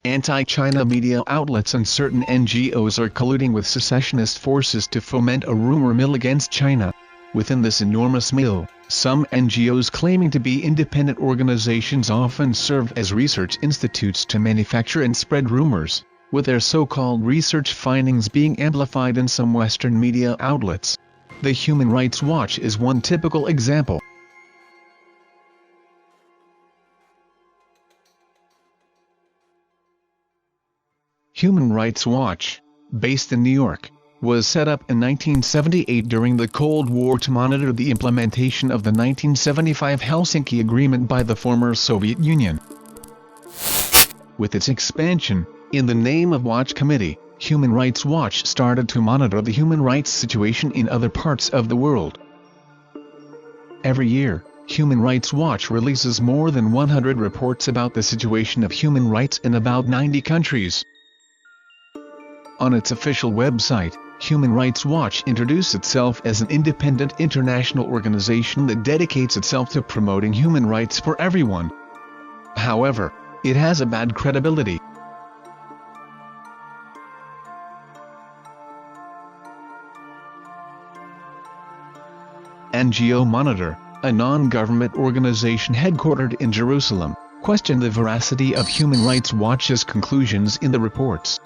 Anti-China media outlets and certain NGOs are colluding with secessionist forces to foment a rumor mill against China. Within this enormous mill, some NGOs claiming to be independent organizations often serve as research institutes to manufacture and spread rumors, with their so-called research findings being amplified in some Western media outlets. The Human Rights Watch is one typical example. Human Rights Watch, based in New York, was set up in 1978 during the Cold War to monitor the implementation of the 1975 Helsinki Agreement by the former Soviet Union. With its expansion, in the name of Watch Committee, Human Rights Watch started to monitor the human rights situation in other parts of the world. Every year, Human Rights Watch releases more than 100 reports about the situation of human rights in about 90 countries. On its official website, Human Rights Watch introduces itself as an independent international organization that dedicates itself to promoting human rights for everyone. However, it has a bad credibility. NGO Monitor, a non-government organization headquartered in Jerusalem, questioned the veracity of Human Rights Watch's conclusions in the reports.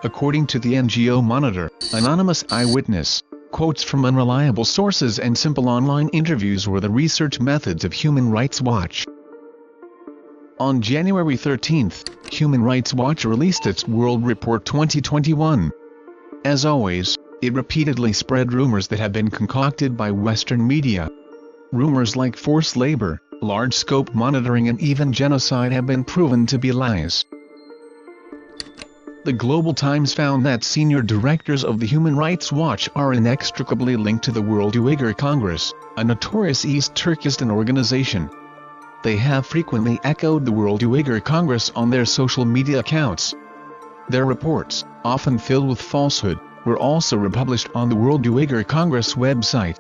According to the NGO Monitor, anonymous eyewitness, quotes from unreliable sources and simple online interviews were the research methods of Human Rights Watch. On January 13, Human Rights Watch released its World Report 2021. As always, it repeatedly spread rumors that have been concocted by Western media. Rumors like forced labor, large-scope monitoring and even genocide have been proven to be lies. The Global Times found that senior directors of the Human Rights Watch are inextricably linked to the World Uyghur Congress, a notorious East Turkistan organization. They have frequently echoed the World Uyghur Congress on their social media accounts. Their reports, often filled with falsehood, were also republished on the World Uyghur Congress website.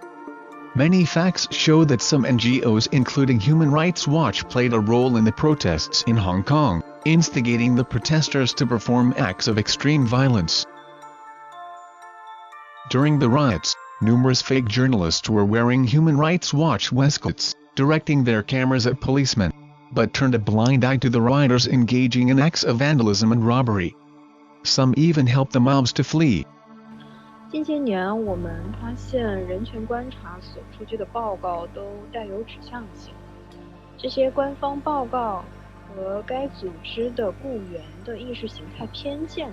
Many facts show that some NGOs including Human Rights Watch played a role in the protests in Hong Kong, instigating the protesters to perform acts of extreme violence. During the riots, numerous fake journalists were wearing Human Rights Watch waistcoats, directing their cameras at policemen, but turned a blind eye to the rioters engaging in acts of vandalism and robbery. Some even helped the mobs to flee. 近些年，我们发现人权观察所出具的报告都带有指向性，这些官方报告和该组织的雇员的意识形态偏见，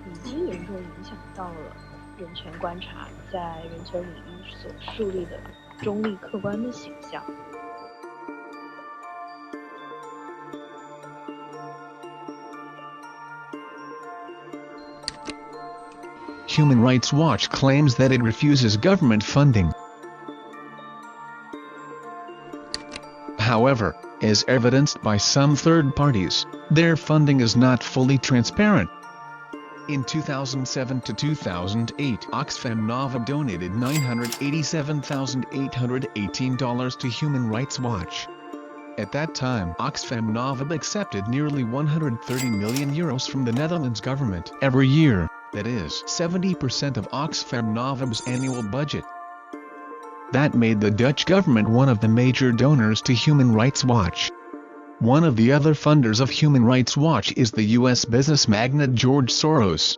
已经严重影响到了人权观察在人权领域所树立的中立客观的形象。Human Rights Watch claims that it refuses government funding. However, as evidenced by some third parties, their funding is not fully transparent. In 2007 to 2008, Oxfam Nova donated $987,818 to Human Rights Watch. At that time, Oxfam Nova accepted nearly €130 million from the Netherlands government every year. That is 70% of Oxfam Nova's annual budget. That made the Dutch government one of the major donors to Human Rights Watch. One of the other funders of Human Rights Watch is the U.S. business magnate George Soros.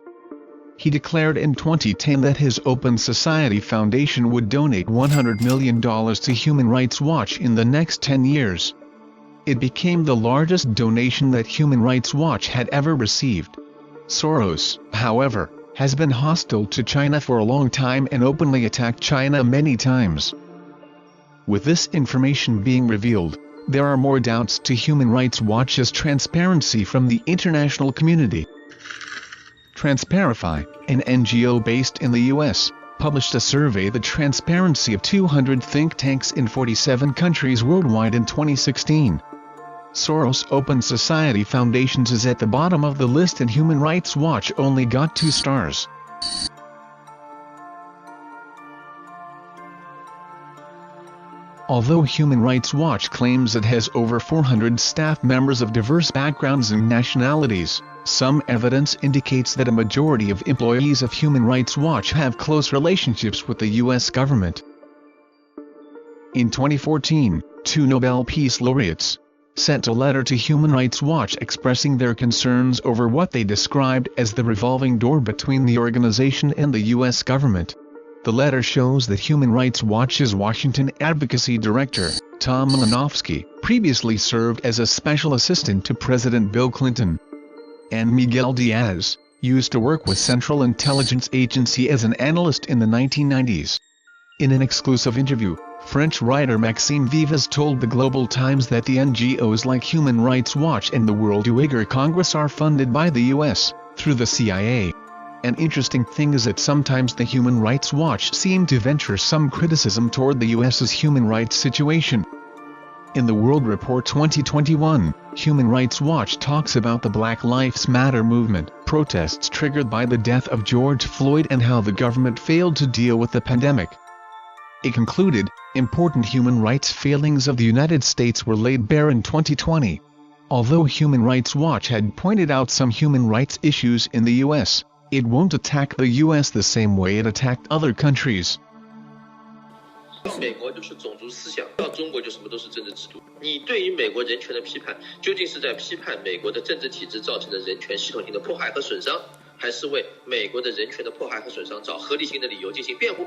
He declared in 2010 that his Open Society Foundation would donate $100 million to Human Rights Watch in the next 10 years. It became the largest donation that Human Rights Watch had ever received. Soros, however, has been hostile to China for a long time and openly attacked China many times. With this information being revealed, there are more doubts to Human Rights Watch's transparency from the international community. Transparify, an NGO based in the U.S., published a survey of the transparency of 200 think tanks in 47 countries worldwide in 2016. Soros Open Society Foundations is at the bottom of the list and Human Rights Watch only got 2 stars. Although Human Rights Watch claims it has over 400 staff members of diverse backgrounds and nationalities, some evidence indicates that a majority of employees of Human Rights Watch have close relationships with the U.S. government. In 2014, 2 Nobel Peace Laureates sent a letter to Human Rights Watch expressing their concerns over what they described as the revolving door between the organization and the U.S. government. The letter shows that Human Rights Watch's Washington Advocacy Director, Tom Malinowski, previously served as a special assistant to President Bill Clinton, and Miguel Diaz used to work with Central Intelligence Agency as an analyst in the 1990s. In an exclusive interview, French writer Maxime Vivas told the Global Times that the NGOs like Human Rights Watch and the World Uyghur Congress are funded by the U.S. through the CIA. An interesting thing is that sometimes the Human Rights Watch seem to venture some criticism toward the U.S.'s human rights situation. In the World Report 2021, Human Rights Watch talks about the Black Lives Matter movement, protests triggered by the death of George Floyd, and how the government failed to deal with the pandemic. It concluded, important human rights failings of the United States were laid bare in 2020. Although Human Rights Watch had pointed out some human rights issues in the U.S., it won't attack the U.S. the same way it attacked other countries. 美国就是种族思想，到中国就什么都是政治制度。你对于美国人权的批判，究竟是在批判美国的政治体制造成的人权系统性的迫害和损伤，还是为美国的人权的迫害和损伤找合理性的理由进行辩护？